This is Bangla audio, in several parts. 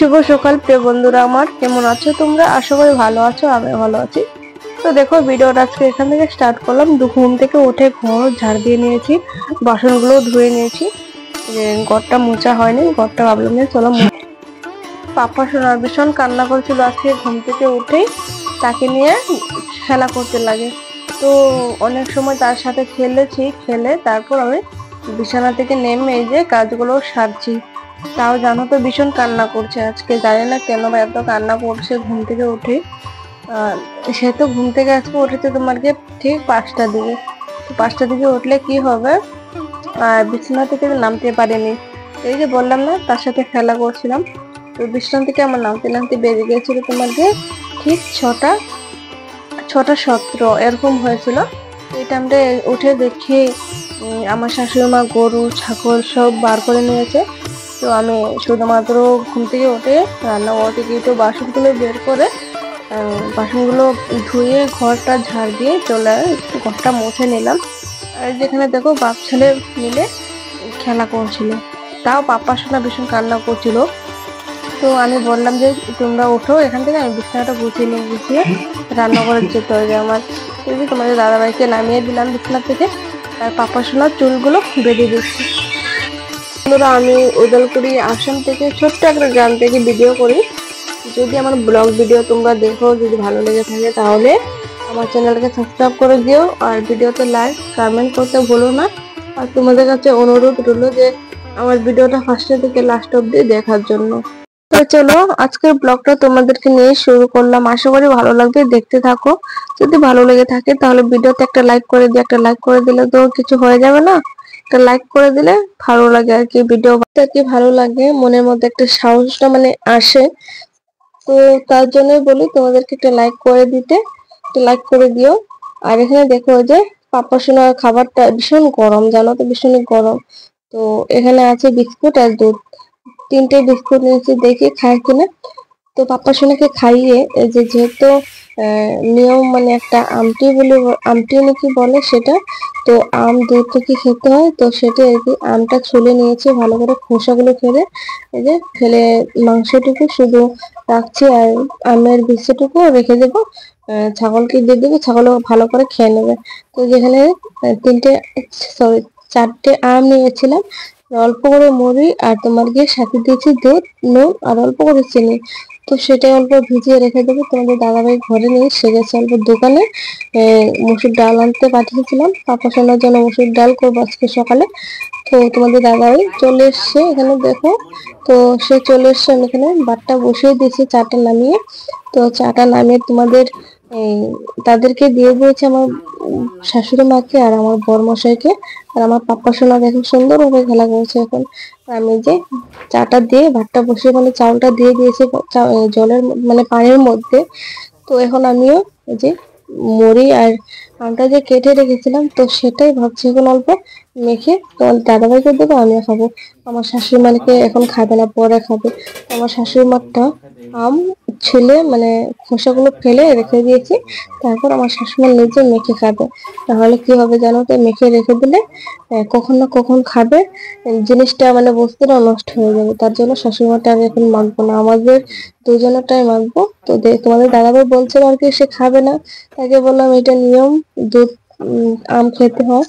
শুভ সকাল প্রিয় বন্ধুরা আমার, কেমন আছো তোমরা? আশা করি ভালো আছো, আমি ভালো আছি। তো দেখো, ভিডিওটা আজকে এখান থেকে স্টার্ট করলাম। ঘুম থেকে উঠে ঘর ঝাড় দিয়ে নিয়েছি, বাসনগুলো ধুয়ে নিয়েছি। ঘরটা মোছা হয়নি, ঘরটা ভাবলাম যে চলো। পাপা সোনার ভীষণ কান্না করেছিল আজকে ঘুম থেকে উঠেই, তাকে নিয়ে খেলা করতে লাগে। তো অনেক সময় তার সাথে খেলে তারপর আমি বিছানা থেকে নেমে এই যে কাজগুলো সারছি। তাও জানো তো ভীষণ কান্না করছে আজকে, জানি না কেন বা এত কান্না করছে ঘুম থেকে উঠে। সে তো ঘুম থেকে আজকে উঠেছে তোমার কি ঠিক 5টার দিকে। তো 5টার দিকে উঠলে কি হবে, বিছানা থেকে নামতে পারেনি। এই যে বললাম না, তার সাথে খেলা করছিলাম। তো বিছানা থেকে আমার নামতে নামতে বেজে গিয়েছিল তোমার যে ঠিক 6টা 6টা 17 এরকম হয়েছিল। এই টাইমটা উঠে দেখি আমার শাশুড়ি মা গরু ছাগল সব বার করে নিয়েছে। তো আমি শুধুমাত্র ঘুম থেকে উঠে রান্নাঘর থেকে একটু বাসনগুলো বের করে বাসনগুলো ধুয়ে ঘরটা ঝাড় দিয়ে ঘরটা মুছে নিলাম। আর যেখানে দেখো বাপ ছেলে মিলে খেলা করছিল, তাও পাপা সোনা ভীষণ কান্না করছিল। তো আমি বললাম যে তোমরা ওঠো এখান থেকে, আমি বিছানাটা গুছিয়ে রান্নাঘরে যেতে হবে আমার। তোমাদের দাদাভাইকে নামিয়ে দিলাম বিছানা থেকে, আর পাপা সোনার চুলগুলো বেঁধে দিচ্ছি। আমি উদলপুরি আসাম থেকে ছোট্ট একটা গ্রাম থেকে ভিডিও করি। যদি আমার ব্লগ ভিডিও তোমরা দেখো, যদি ভালো লেগে থাকে তাহলে আমার চ্যানেলকে সাবস্ক্রাইব করে দিও, আর ভিডিওতে লাইক কমেন্ট করতে ভুলো না। আর তোমাদের কাছে অনুরোধ রইল যে আমার ভিডিওটা ফার্স্ট থেকে লাস্ট অব্দি দেখার জন্য। তো চলো, আজকের ব্লগটা তোমাদেরকে নিয়ে শুরু করলাম, আশা করি ভালো লাগবে, দেখতে থাকো। যদি ভালো লেগে থাকে তাহলে ভিডিওতে একটা লাইক করে দিও, একটা লাইক করে দিলে তো কিছু হয়ে যাবে না, একটা লাইক করে দিলে ভালো লাগে আর কি। ভিডিওটা কি ভালো লাগে, মনের মধ্যে একটা সাহসটা মানে আসে। তো তার জন্যই বলি তোমাদেরকে একটা লাইক করে দিতে, একটা লাইক করে দিও। আর এখানে দেখো যে পাপা সোনার খাবারটা ভীষণ গরম, জানো তো ভীষণ গরম। তো এখানে আছে বিস্কুট আর দুধ, 3টে বিস্কুট নিয়েছি, দেখি খায় কিনা। তো পাপা সোনাকে খাইয়ে যেহেতু নিয়ম মানে একটা আমটি নাকি বলে সেটা, তো আম দুধ থেকে খেতে হয়, তো সেটা আর কি। আমটা ছুলে নিয়েছি ভালো করে, খোসাগুলো ফেলে এই যে ফেলে মাংসটুকু শুধু রাখছি, আর আমের বিচিটুকু রেখে দেবো। ছাগলকে দিয়ে দেবো, ছাগলও ভালো করে খেয়ে নেবে। তো যেখানে 4টে আম নিয়েছিলাম, অল্প করে মুড়ি আর তোমার গিয়ে সাথে দিয়েছি দুধ, নুন আর অল্প করে চিনি। তো সেটাই অল্প ভিজিয়ে রেখে দেবো। তোমাদের দাদাভাই ঘরে নেই, সে গেছে অল্প দোকানে মসুর ডাল আনতে পাঠিয়েছিলাম, পাপা সোনার জন্য মসুর ডাল করবো আজকে সকালে। তো তোমাদের দাদাভাই চলে এসছে, এখানে দেখো। তো সে চলে এসছে, আমি এখানে ভাতটা বসিয়ে দিয়েছি চাটা নামিয়ে। তো চাটা নামিয়ে তোমাদের তাদেরকে দিয়ে দিয়েছে, আমার শাশুড়ি মাকে আর আমার বরমশাইকে। আর আমার পাপা সোনা দেখো সুন্দরভাবে খেলা করছে এখন। আমি যে চাটা দিয়ে ভাতটা বসিয়ে মানে চাউলটা দিয়ে দিয়েছি জলের মানে পানির মধ্যে। তো এখন আমিও এই যে মুড়ি আর আমটা যে কেটে রেখেছিলাম, তো সেটাই ভাবছি এখন অল্প মেখে তোমার দাদাভাইকে দেবো, আমিও খাবো। আমার শাশুড়ি মাকে এখন খাবে না, পরে খাবে। আমার শাশুড়ি মাটা আম ছিলে মানে খোসাগুলো ফেলে রেখে দিয়েছি, তারপর আমার শাশুড়ি নিজে মেখে খাবে। তাহলে কি হবে জানো তো, মেখে রেখে দিলে কখন না কখন খাবে, জিনিসটা মানে বস্তুটা নষ্ট হয়ে যাবে। তার জন্য শাশুড়ি মাটা আমি এখন মাখবো না, আমাদের দুজনেরটাই মাখবো। তো তোমাদের দাদাভাই বলছিল আর কি সে খাবে না, তাকে বললাম এটা নিয়ম, দুধ আম খেতে হয়।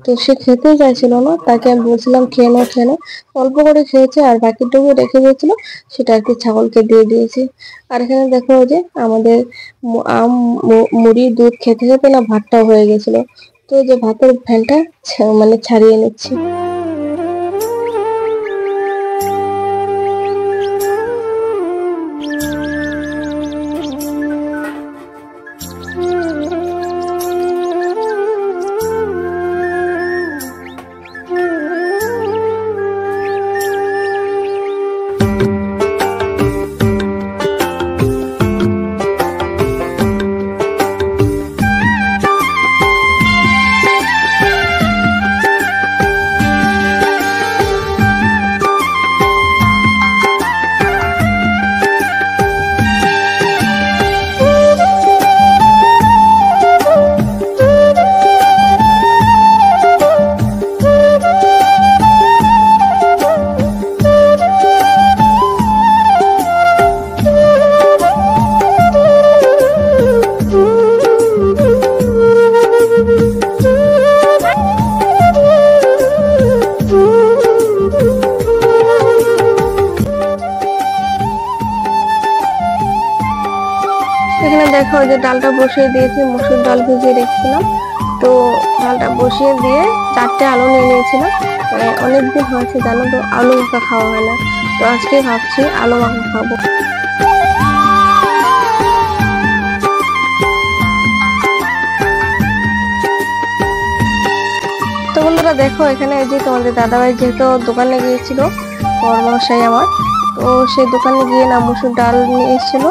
তো সে খেতে চাইছিল না, তাকে আমি বলছিলাম খেয়ে নাও। অল্প করে খেয়েছে, আর বাকিটুকু রেখে দিয়েছিল, সেটা আর কি ছাগলকে দিয়ে দিয়েছি। আর এখানে দেখো যে আমাদের আম মুড়ি দুধ খেতে খেতে না ভাতটাও হয়ে গেছিল। তো যে ভাতের ফ্যানটা মানে ছাড়িয়ে নিচ্ছি। এখানে দেখো যে ডালটা বসিয়ে দিয়েছি, মুসুর ডাল ভিজিয়ে রেখেছিলাম। তো ডালটা বসিয়ে দিয়ে 4টে আলু নিয়ে নিয়েছিলাম। অনেকদিন হয়েছে জানো তো আলু মাখা খাওয়া হয় না, তো আজকে ভাবছি আলু মাখা খাবো। তো বন্ধুরা দেখো এখানে এই যে তোমাদের দাদাভাই যেহেতু দোকানে গিয়েছিল বড়মশাই আমার, তো সেই দোকানে গিয়ে না মুসুর ডাল নিয়ে এসেছিল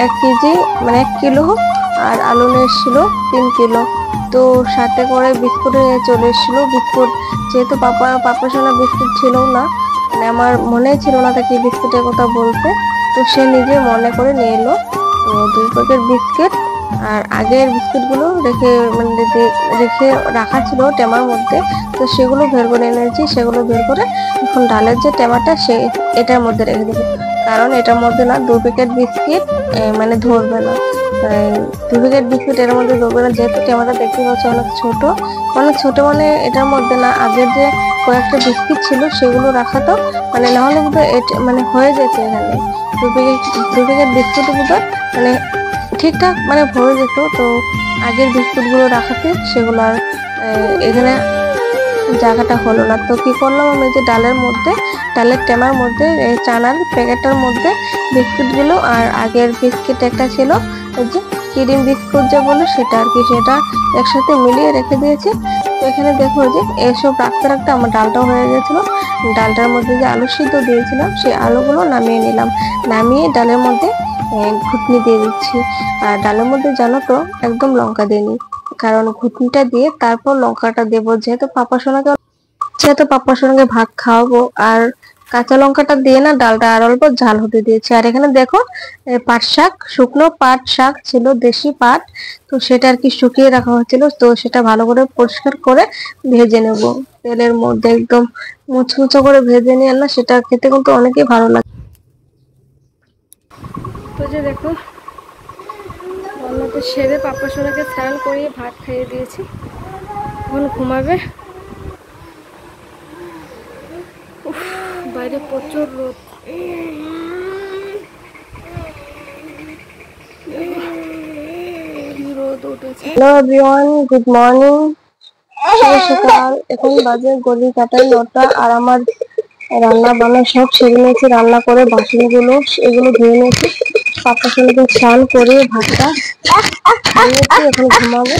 1 কেজি, মানে 1 কিলো, আর আলু নিয়ে এসেছিল 3 কিলো। তো সাথে করে বিস্কুট চলে এসেছিল। বিস্কুট যেহেতু পাপার সঙ্গে বিস্কুট ছিল না, মানে আমার মনে ছিল না তাকে বিস্কুটের কথা বলতে, তো সে নিজে মনে করে নিয়ে এলো। তো 2 প্যাকেট বিস্কিট, আর আগের বিস্কুটগুলো রেখে রাখা ছিল টেমার মধ্যে, তো সেগুলো বের করে এনেছি। সেগুলো বের করে এখন ডালের যে টেমাটা এটার মধ্যে রেখে দেবো, কারণ এটার মধ্যে না 2 প্যাকেট বিস্কিট মানে ধরবে না। 2 প্যাকেট বিস্কুট এর মধ্যে ধরবে না, যেহেতু টেমাটা দেখতে পাচ্ছি অনেক ছোট। মানে এটার মধ্যে না আগের যে কয়েকটা বিস্কিট ছিল সেগুলো রাখা, তো মানে নাহলে কিন্তু মানে হয়ে যেত এখানে 2 প্যাকেট বিস্কুটের ভিতর, মানে ঠিকঠাক মানে ভরে যেত। তো আগের বিস্কুট গুলো রাখাতে সেগুলো আর এখানে জায়গাটা হলো না। তো কি করলাম আমি, যে ডালের টেমার মধ্যে চানার প্যাকেটটার মধ্যে বিস্কুট গুলো, আর আগের বিস্কিট একটা ছিল ওই যে ক্রিম বিস্কুট যে বলে সেটা আর কি, সেটা একসাথে মিলিয়ে রেখে দিয়েছি। তো এখানে দেখো যে এসব রাখতে রাখতে আমার ডালটাও হয়ে গেছিল। ডালটার মধ্যে যে আলু সিদ্ধ দিয়েছিলাম সেই আলুগুলো নামিয়ে নিলাম। নামিয়ে ডালের মধ্যে ঘুটনি দিয়ে দিচ্ছি। আর ডালের মধ্যে জানো তো একদম লঙ্কা দিইনি, কারণ ঘুটনিটা দিয়ে তারপর লঙ্কাটা দেবো, যেহেতু পাপার সঙ্গে ভাত খাওয়াবো। আর কাঁচা লঙ্কাটা দিয়ে না ডালটা আর অল্প ঝাল হতে দিয়েছি। আর এখানে দেখো পাট শাক, শুকনো পাট শাক ছিল, দেশি পাট, তো সেটা আর কি শুকিয়ে রাখা হয়েছিল। তো সেটা ভালো করে পরিষ্কার করে ভেজে নেব তেলের মধ্যে, একদম মুচমুচো করে ভেজে নিয়ে না, সেটা খেতে কিন্তু অনেকই ভালো লাগে। তো যে দেখো রান্নাটা সেরে পাপার সোনাকে স্নান করিয়ে ভাত খাইয়ে দিয়েছি, এখন ঘুমাবে। বাইরে প্রচুর রোদ, রোদ উঠেছে। হ্যালো এভরিওয়ান, গুড মর্নিং, শুভ সকাল। এখন বাজে গলি কাটায় 9টা, আর আমার রান্না বান্না সব সেরে নিয়েছি। রান্না করে বাসনগুলো এগুলো ধুয়ে নিয়েছি, পাপার সঙ্গে স্নান করে ভাতটা খেয়েছি। এখন ঘুমাবো,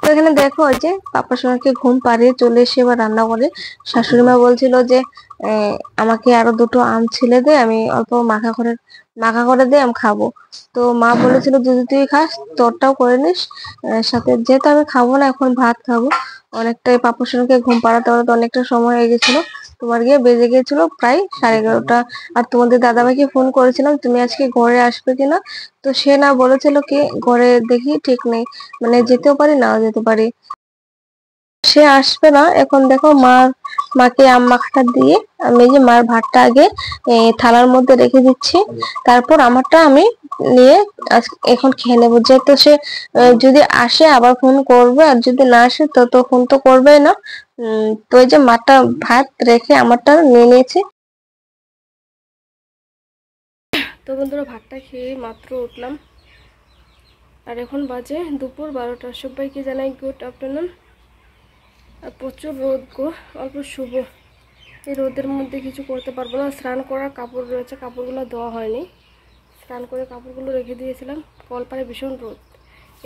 তো এখানে দেখো যে পাপার সঙ্গে ঘুম পাড়িয়ে চলে এসে এবার রান্না করে। শাশুড়ি মা বলছিল যে আমাকে আরো 2টো আম ছিলে দে, আমি অল্প মাখা করে দে, আমি খাবো। তো মা বলেছিল যদি তুই খাস তোরটাও করে নিস সাথে, যেহেতু আমি খাবো না এখন ভাত খাবো। অনেকটাই পাপার সঙ্গে ঘুম পাড়াতে পাড়াতে অনেকটা সময় হয়ে গেছিল, তোমার গিয়ে বেজে গেছিল প্রায় 11:30। আর তোমাদের দাদাভাইকে ফোন করেছিলাম তুমি আজকে ঘরে আসবে কিনা, তো সে না বলেছিল কি ঘরে দেখি ঠিক নেই, মানে যেতেও পারি নাও যেতে পারি, সে আসবে না। এখন দেখো মাকে আম মাখাটা দিয়ে আমি যে মার ভাতটা আগে থালার মধ্যে রেখে দিচ্ছি, তারপর আমারটা আমি নিয়ে এখন খেয়ে নেবো। যেহেতু সে যদি আসে আবার ফোন করবে, আর যদি না আসে তো ফোন তো করবেই না। তো এই যে মাটা ভাত রেখে আমারটা নিয়ে নিয়েছি। তো বন্ধুরা ভাতটা খেয়ে মাত্র উঠলাম, আর এখন বাজে দুপুর 12টা। সবাইকে জানাই গুড আফটারনুন। আর প্রচুর রোদ গো, অল্প শুভ। এই রোদের মধ্যে কিছু করতে পারবো না। স্নান করার কাপড় রয়েছে, কাপড়গুলো ধোয়া হয়নি, স্নান করে কাপড়গুলো রেখে দিয়েছিলাম। কলপারে ভীষণ রোদ,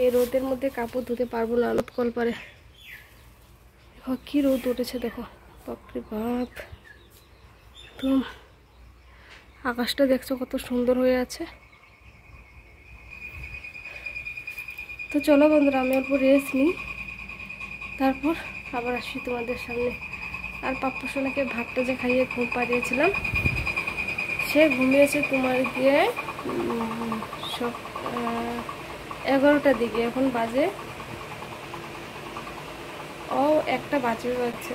এই রোদের মধ্যে কাপড় ধুতে পারবো না আমি কলপারে। দেখো কি রোদ উঠেছে, দেখো বাপরে বাপ। তো আকাশটা দেখছো কত সুন্দর হয়ে আছে। তো চলো বন্ধুরা আমি অল্প রেস্ট নিই, তারপর আবার আসি তোমাদের সামনে। আর পাপ্পু সোনাকে ভাতটা যে খাইয়ে ঘুম পাড়িয়েছিলাম, সে ঘুমিয়েছে তোমার গিয়ে সব 11টার দিকে। এখন বাজে 1টা বাজে যাচ্ছে,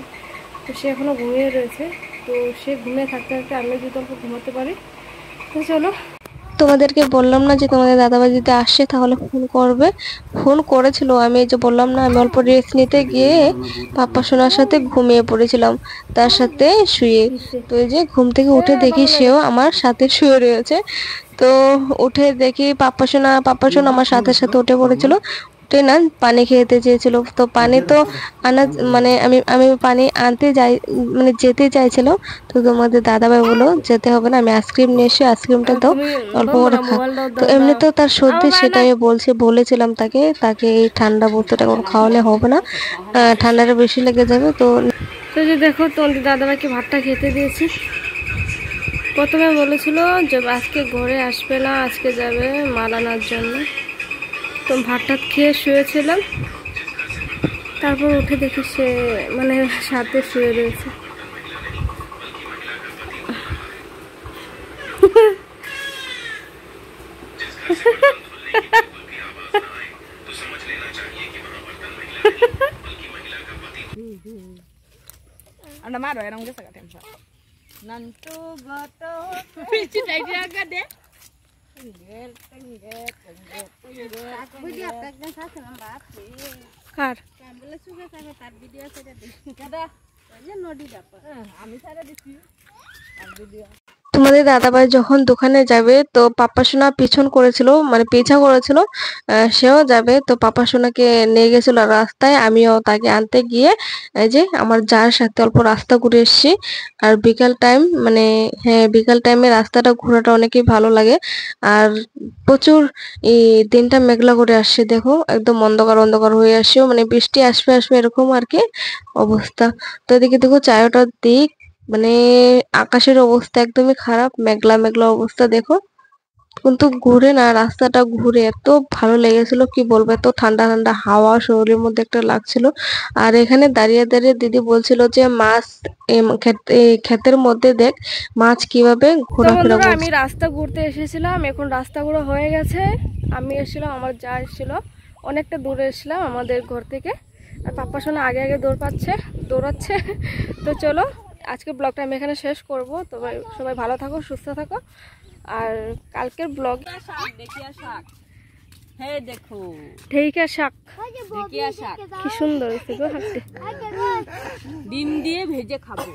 তো সে এখনও ঘুমিয়ে রয়েছে। তো সে ঘুমিয়ে থাকতে থাকতে আমি যদি অল্প ঘুমাতে পারি। তো চলো তোমাদেরকে বললাম না যে তোমাদের দাদাভাই যদি আসে তাহলে ফোন করবে, ফোন করেছিল। আমি এই যে বললাম না, আমি অল্প রেস্ট নিতে গিয়ে পাপ্পা সোনার সাথে ঘুমিয়ে পড়েছিলাম, তার সাথে শুয়ে। তো এই যে ঘুম থেকে উঠে দেখি সেও আমার সাথে শুয়ে রয়েছে। তো উঠে দেখি পাপ্পা সোনা আমার সাথে সাথে উঠে পড়েছিল। উঠে না পানি খেতে চেয়েছিল, তো পানি তো আনা মানে আমি আমি পানি আনতে যাই, মানে যেতে চাইছিল। তো তোমাদের দাদাভাই বললো যেতে হবে না, আমি আইসক্রিম নিয়ে এসে আইসক্রিমটা দাও, অল্প করে খা। তো এমনিতেও তার সর্দি, সেটা আমি বলেছিলাম তাকে তাকে এই ঠান্ডা বোতলটা এখন খাওয়ালে হবে না, ঠান্ডাটা বেশি লেগে যাবে। তো যে দেখো তোমাদের দাদাভাইকে ভাতটা খেতে দিয়েছি। প্রথমে বলেছিল যে আজকে ঘরে আসবে না, আজকে যাবে মাল আনার জন্য। তো ভাতটা খেয়ে শুয়েছিলাম, তারপর উঠে দেখি সে মানে সাথে শুয়ে রয়েছে। Anda maro era ngesa ka temsa. Nantu goto. Pici dai dia ga de. Tengger. Video একদম সাথে আমরা আছি। কার? বলে সুগে সাথে তার ভিডিও সেটা দেখি। দাদা ওই যে নদী ডাপা। আমি সারা দিছি। আর ভিডিও তোমাদের দাদাভাই যখন দোকানে যাবে তো পাপ্পা সোনা পিছন করেছিল, মানে পিছা করেছিল, সেও যাবে। তো পাপ্পা সোনাকে নিয়ে গেছিল রাস্তায়, আমিও তাকে আনতে গিয়ে এই যে আমার যার সাথে অল্প রাস্তা ঘুরে এসেছি। আর বিকাল টাইম, মানে হ্যাঁ বিকাল টাইমে রাস্তাটা ঘোরাটা অনেকই ভালো লাগে। আর প্রচুর এই দিনটা মেঘলা করে আসছে, দেখো একদম অন্ধকার অন্ধকার হয়ে আসছে, মানে বৃষ্টি আসবে আসবে এরকম আর কি অবস্থা। তো এদিকে দেখো চারটার দিক, মানে আকাশের অবস্থা একদমই খারাপ, মেঘলা মেঘলা অবস্থা দেখো। কিন্তু ঘুরে না, রাস্তাটা ঘুরে এত ভালো লেগেছিল কি বলবো, এত ঠান্ডা ঠান্ডা হাওয়া শরীরের মধ্যে একটা লাগছিল। আর এখানে দাঁড়িয়ে দাঁড়িয়ে দিদি বলছিল যে মাছ এই ক্ষেতের মধ্যে দেখ মাছ কিভাবে ঘোরাফেরা করছে। আমি রাস্তা ঘুরতে এসেছিলাম, এখন রাস্তা ঘোরা হয়ে গেছে। আমি এসেছিলাম, আমার যা এসেছিল, অনেকটা দূরে এসেছিলাম আমাদের ঘর থেকে। আর পাপ্পা সোনা আগে আগে দৌড়াচ্ছে। তো চলো আজকে ব্লগটা আমি এখানে শেষ করব। তো সবাই ভালো থাকো, সুস্থ থাকো। আর কালকের ব্লগ দেখিয়া শাক। হে দেখো ঢেঁইকা শাক, দেখিয়া শাক কি সুন্দর হয়েছে গো হাঁটতে। ডিম দিয়ে ভেজে খাবো।